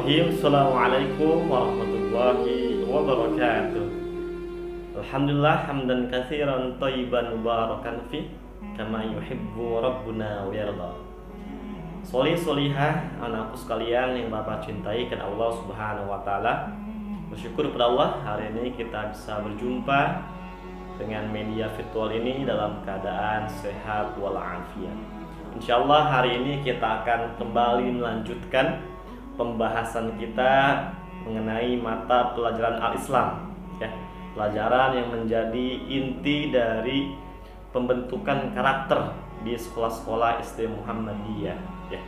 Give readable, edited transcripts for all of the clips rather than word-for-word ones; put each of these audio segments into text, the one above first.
Bismillahirrahmanirrahim. Assalamualaikum warahmatullahi wabarakatuh. Alhamdulillah hamdan katsiran thayyiban mubarakan fi kama yuhibbu rabbuna wa yarda. Solihah anakku sekalian yang Bapak cintai kan Allah Subhanahu wa taala. Bersyukur kepada Allah hari ini kita bisa berjumpa dengan media virtual ini dalam keadaan sehat walafiat. Insyaallah hari ini kita akan kembali melanjutkan pembahasan kita mengenai mata pelajaran Al-Islam, ya, pelajaran yang menjadi inti dari pembentukan karakter di sekolah-sekolah SD Muhammadiyah, ya.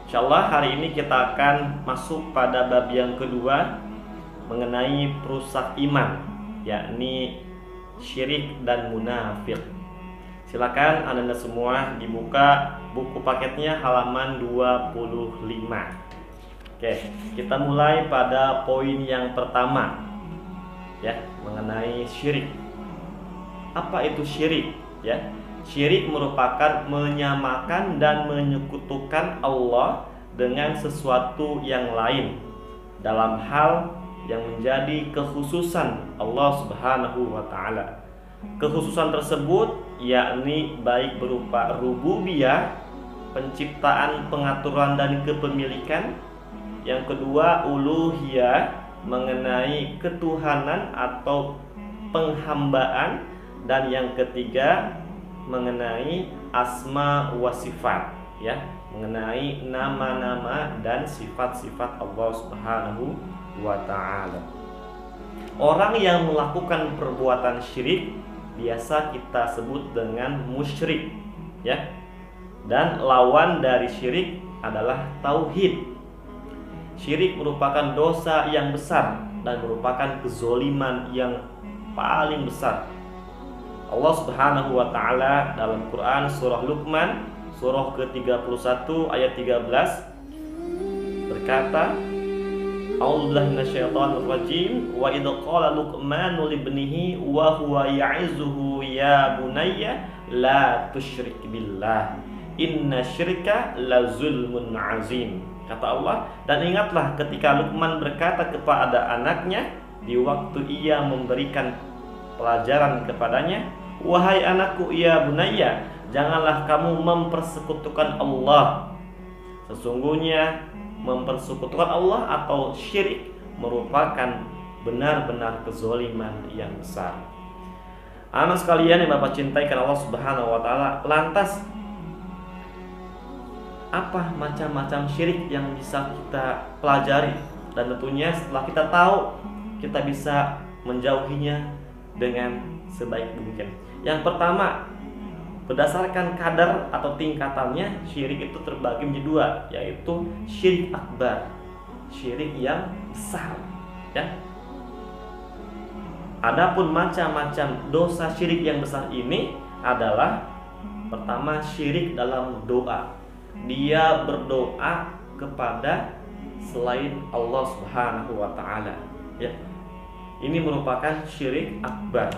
Insyaallah hari ini kita akan masuk pada bab yang kedua mengenai perusak iman, yakni syirik dan munafik. Silakan Anda semua dibuka buku paketnya halaman 25. Oke, kita mulai pada poin yang pertama, ya, mengenai syirik. Apa itu syirik? Ya, syirik merupakan menyamakan dan menyekutukan Allah dengan sesuatu yang lain dalam hal yang menjadi kekhususan Allah Subhanahu wa taala. Kekhususan tersebut yakni baik berupa rububiyah, penciptaan, pengaturan dan kepemilikan. Yang kedua, uluhiyah, mengenai ketuhanan atau penghambaan. Dan yang ketiga, mengenai asma wa sifat, ya, mengenai nama-nama dan sifat-sifat Allah Subhanahu wa ta'ala. Orang yang melakukan perbuatan syirik biasa kita sebut dengan musyrik, ya. Dan lawan dari syirik adalah tauhid. Syirik merupakan dosa yang besar dan merupakan kezoliman yang paling besar. Allah Subhanahu wa taala dalam Quran surah Luqman surah ke-31 ayat 13 berkata, A'udzubillahi minasyaitonir rajim, wa idz qala Luqmanu libnihi wa huwa ya'izuhu ya bunayya la tusyrik billah inna syirka la zulmun azim. Kata Allah, dan ingatlah ketika Luqman berkata kepada anaknya di waktu ia memberikan pelajaran kepadanya, wahai anakku ya bunayya, janganlah kamu mempersekutukan Allah. Sesungguhnya mempersekutukan Allah atau syirik merupakan benar-benar kezaliman yang besar. Anak sekalian yang Bapak cintai karena Allah Subhanahu wa taala, lantas apa macam-macam syirik yang bisa kita pelajari? Dan tentunya setelah kita tahu, kita bisa menjauhinya dengan sebaik mungkin. Yang pertama, berdasarkan kadar atau tingkatannya, syirik itu terbagi menjadi dua, yaitu syirik akbar, syirik yang besar, ya. Adapun macam-macam dosa syirik yang besar ini adalah pertama, syirik dalam doa. Dia berdoa kepada selain Allah Subhanahu wa taala, ya. Ini merupakan syirik akbar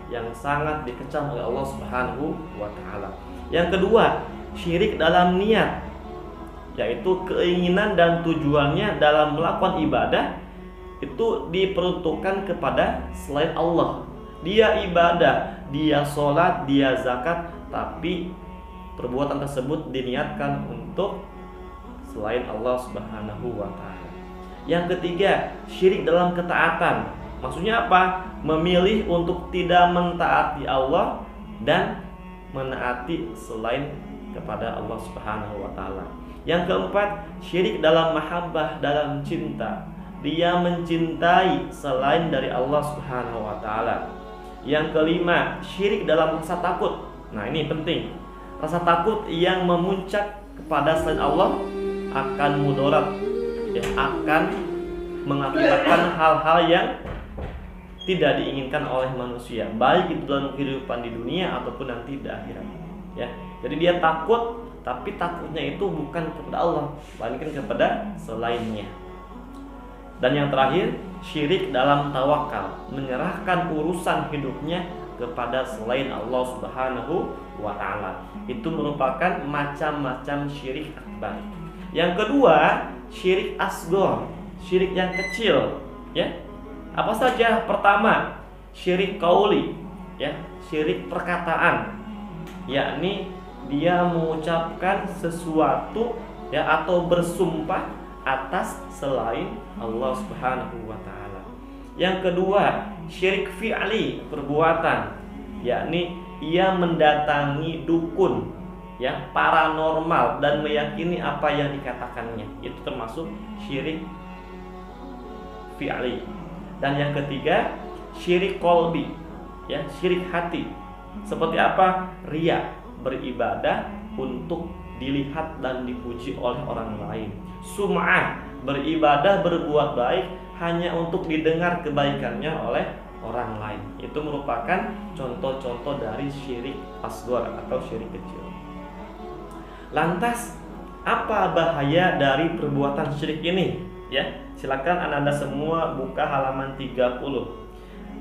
yang sangat dikecam oleh Allah Subhanahu wa taala. Yang kedua, syirik dalam niat, yaitu keinginan dan tujuannya dalam melakukan ibadah itu diperuntukkan kepada selain Allah. Dia ibadah, dia sholat, dia zakat, tapi perbuatan tersebut diniatkan untuk selain Allah Subhanahu wa taala. Yang ketiga, syirik dalam ketaatan. Maksudnya apa? Memilih untuk tidak mentaati Allah dan menaati selain kepada Allah Subhanahu wa taala. Yang keempat, syirik dalam mahabbah, dalam cinta. Dia mencintai selain dari Allah Subhanahu wa taala. Yang kelima, syirik dalam rasa takut. Nah, ini penting. Rasa takut yang memuncak kepada selain Allah akan mudarat, ya, akan mengakibatkan hal-hal yang tidak diinginkan oleh manusia, baik itu dalam kehidupan di dunia ataupun nanti di akhirat, ya. Jadi dia takut, tapi takutnya itu bukan kepada Allah, melainkan kepada selainnya. Dan yang terakhir, syirik dalam tawakal, menyerahkan urusan hidupnya kepada selain Allah Subhanahu wa ta'ala. Itu merupakan macam-macam syirik akbar. Yang kedua, syirik asghar. syirik yang kecil, ya. Apa saja? Pertama, syirik qauli, ya, syirik perkataan, yakni dia mengucapkan sesuatu, ya, atau bersumpah atas selain Allah Subhanahu wa taala. Yang kedua, syirik fi'li, perbuatan, yakni ia mendatangi dukun, ya, paranormal dan meyakini apa yang dikatakannya. Itu termasuk syirik fi'li. Dan yang ketiga, syirik qalbi, ya, syirik hati. Seperti apa? Riya, beribadah untuk dilihat dan dipuji oleh orang lain. Sum'ah, beribadah berbuat baik hanya untuk didengar kebaikannya oleh orang lain. Itu merupakan contoh-contoh dari syirik asghar atau syirik kecil. Lantas apa bahaya dari perbuatan syirik ini? Ya, silakan Anda semua buka halaman 30.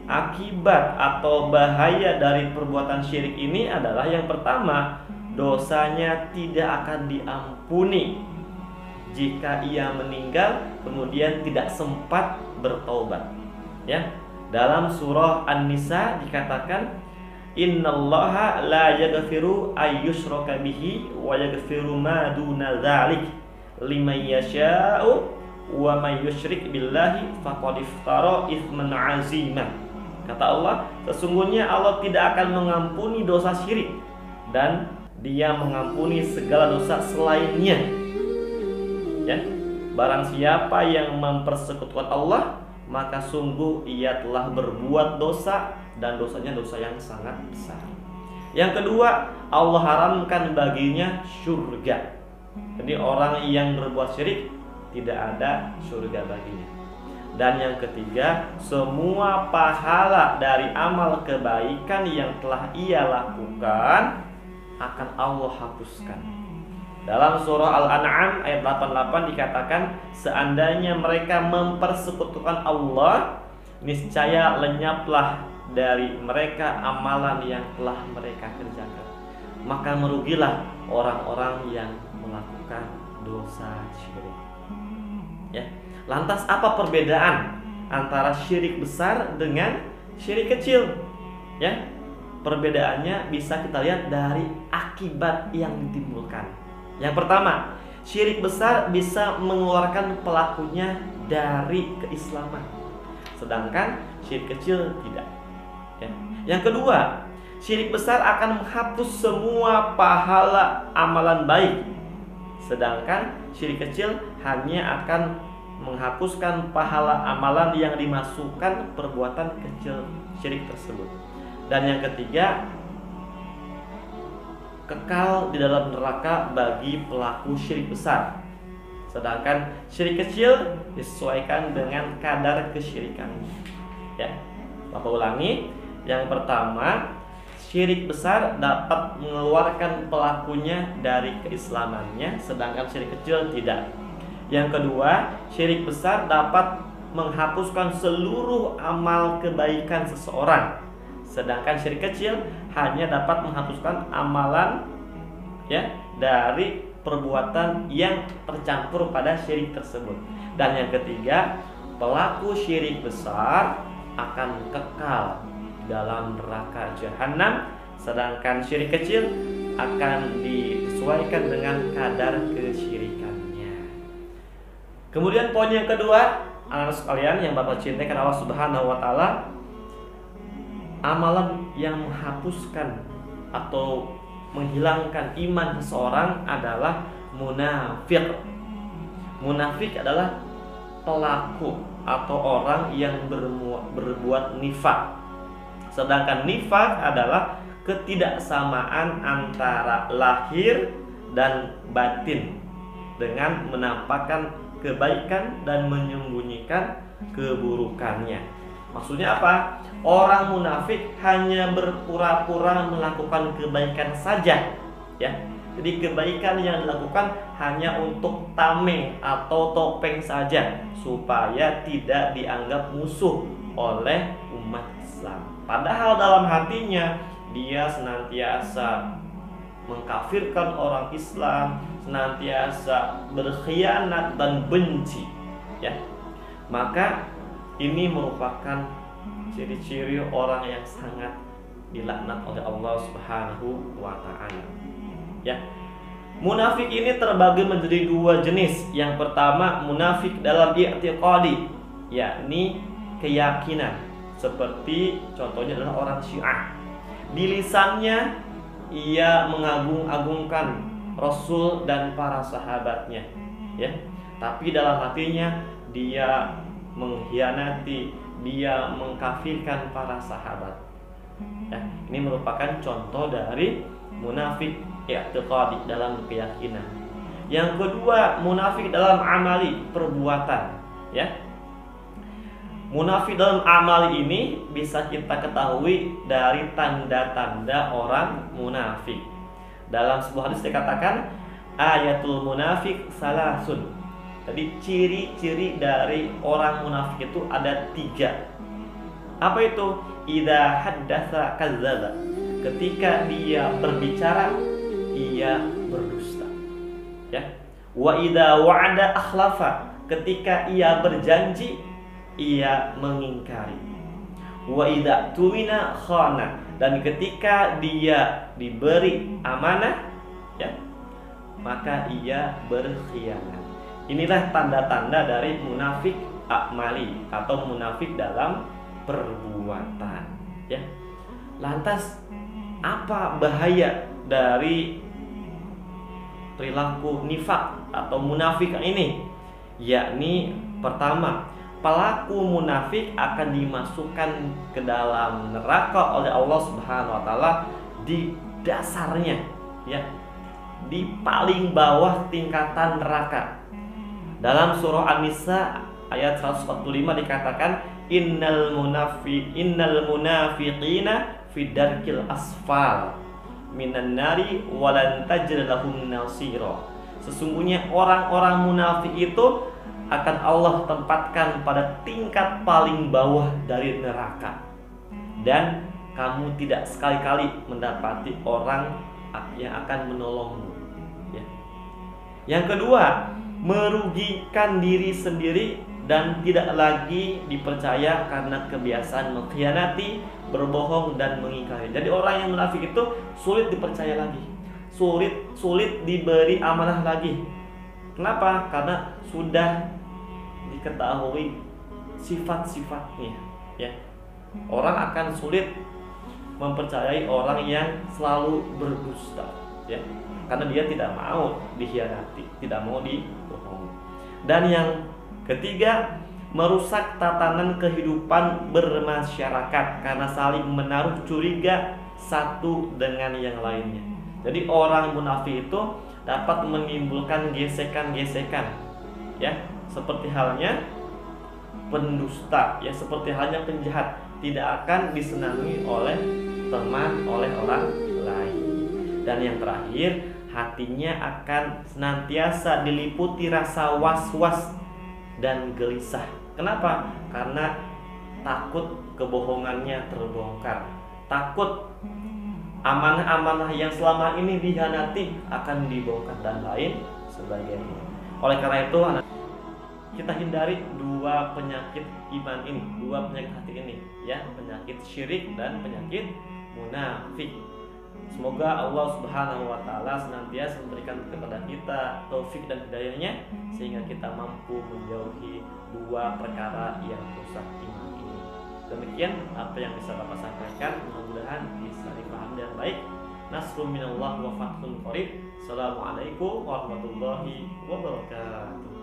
Akibat atau bahaya dari perbuatan syirik ini adalah yang pertama, dosanya tidak akan diampuni jika ia meninggal kemudian tidak sempat bertaubat. Ya, dalam surah An-Nisa dikatakan, innallaha la yaghfiru ayyushraka bihi wa yaghfiru ma duna dzalik liman yasha'u wa may yusyrik billahi faqad iftara itsman 'azima. Kata Allah, sesungguhnya Allah tidak akan mengampuni dosa syirik dan Dia mengampuni segala dosa selainnya. Ya, barang siapa yang mempersekutukan Allah, maka sungguh ia telah berbuat dosa dan dosanya dosa yang sangat besar. Yang kedua, Allah haramkan baginya surga. Jadi orang yang berbuat syirik tidak ada surga baginya. Dan yang ketiga, semua pahala dari amal kebaikan yang telah ia lakukan akan Allah hapuskan. Dalam surah Al-An'am ayat 88 dikatakan, seandainya mereka mempersekutukan Allah, niscaya lenyaplah dari mereka amalan yang telah mereka kerjakan. Maka merugilah orang-orang yang melakukan dosa syirik. Ya. Lantas apa perbedaan antara syirik besar dengan syirik kecil? Ya, perbedaannya bisa kita lihat dari akibat yang ditimbulkan. Yang pertama, syirik besar bisa mengeluarkan pelakunya dari keislaman, sedangkan syirik kecil tidak. Ya. Yang kedua, syirik besar akan menghapus semua pahala amalan baik, sedangkan syirik kecil hanya akan menghapuskan pahala amalan yang dimasukkan perbuatan kecil syirik tersebut. Dan yang ketiga, kekal di dalam neraka bagi pelaku syirik besar, sedangkan syirik kecil disesuaikan dengan kadar kesyirikannya. Ya, Bapak ulangi. Yang pertama, syirik besar dapat mengeluarkan pelakunya dari keislamannya, sedangkan syirik kecil tidak. Yang kedua, syirik besar dapat menghapuskan seluruh amal kebaikan seseorang, sedangkan syirik kecil hanya dapat menghapuskan amalan, ya, dari perbuatan yang tercampur pada syirik tersebut. Dan yang ketiga, pelaku syirik besar akan kekal dalam neraka jahanam, sedangkan syirik kecil akan disesuaikan dengan kadar kesyirikan. Kemudian poin yang kedua, anak-anak sekalian yang Bapak cintai karena Allah Subhanahu wa taala, amalan yang menghapuskan atau menghilangkan iman seseorang adalah munafik. Munafik adalah pelaku atau orang yang berbuat nifak. Sedangkan nifak adalah ketidaksamaan antara lahir dan batin dengan menampakkan kebaikan dan menyembunyikan keburukannya. Maksudnya apa? Orang munafik hanya berpura-pura melakukan kebaikan saja, ya. Jadi kebaikan yang dilakukan hanya untuk tameng atau topeng saja, supaya tidak dianggap musuh oleh umat Islam. Padahal dalam hatinya dia senantiasa mengkafirkan orang Islam, senantiasa berkhianat dan benci. Ya, Maka ini merupakan ciri-ciri orang yang sangat dilaknat oleh Allah Subhanahu wa taala. Ya. Munafik ini terbagi menjadi dua jenis. Yang pertama munafik dalam i'tiqadi, yakni keyakinan. Seperti contohnya adalah orang Syiah. Di lisannya ia mengagung-agungkan Rasul dan para sahabatnya, ya. Tapi dalam hatinya dia mengkhianati, dia mengkafirkan para sahabat. Ya, ini merupakan contoh dari munafik i'tiqadi dalam keyakinan. Yang kedua, munafik dalam amali, perbuatan, ya. Munafik dalam amali ini bisa kita ketahui dari tanda-tanda orang munafik. Dalam sebuah hadis dikatakan ayatul munafik salasun. Jadi ciri-ciri dari orang munafik itu ada 3. Apa itu? Idza haddatsa kadzdzaba. Ketika dia berbicara, ia berdusta. Ya. Wa idza wa'ada akhlafa. Ketika ia berjanji, ia mengingkari. Wa idza tuwina khana. Dan ketika dia diberi amanah, ya, maka ia berkhianat. Inilah tanda-tanda dari munafik akmali atau munafik dalam perbuatan, ya. Lantas apa bahaya dari perilaku nifak atau munafik ini? Yakni pertama, pelaku munafik akan dimasukkan ke dalam neraka oleh Allah Subhanahu wa taala di dasarnya, ya. Di paling bawah tingkatan neraka. Dalam surah An-Nisa ayat 145 dikatakan innal munafiqina fi darkil asfal minan nari walan tajid lahum nasira. Sesungguhnya orang-orang munafik itu akan Allah tempatkan pada tingkat paling bawah dari neraka, dan kamu tidak sekali-kali mendapati orang yang akan menolongmu, ya. Yang kedua, merugikan diri sendiri dan tidak lagi dipercaya karena kebiasaan mengkhianati, berbohong dan mengingkari. Jadi orang yang munafik itu sulit dipercaya lagi, sulit diberi amanah lagi. Kenapa? Karena sudah diketahui sifat-sifatnya, ya. Orang akan sulit mempercayai orang yang selalu berdusta, ya. Karena dia tidak mau dikhianati, tidak mau dibohongi. Dan yang ketiga, merusak tatanan kehidupan bermasyarakat karena saling menaruh curiga satu dengan yang lainnya. Jadi orang munafik itu dapat menimbulkan gesekan-gesekan, ya, seperti halnya pendusta, ya, seperti halnya penjahat, tidak akan disenangi oleh teman, oleh orang lain. Dan yang terakhir, hatinya akan senantiasa diliputi rasa was-was dan gelisah. Kenapa? Karena takut kebohongannya terbongkar, takut amanah-amanah yang selama ini dikhianati akan dibongkar dan lain sebagainya. Oleh karena itu, kita hindari dua penyakit iman ini, dua penyakit hati ini, ya, penyakit syirik dan penyakit munafik. Semoga Allah Subhanahu wa taala senantiasa memberikan kepada kita taufik dan hidayahnya sehingga kita mampu menjauhi dua perkara yang rusak iman ini. Demikian apa yang bisa Bapak sampaikan, mudah-mudahan bisa dipahami dengan baik. Nasrun minallah wa fathun qarib. Assalamualaikum warahmatullahi wabarakatuh.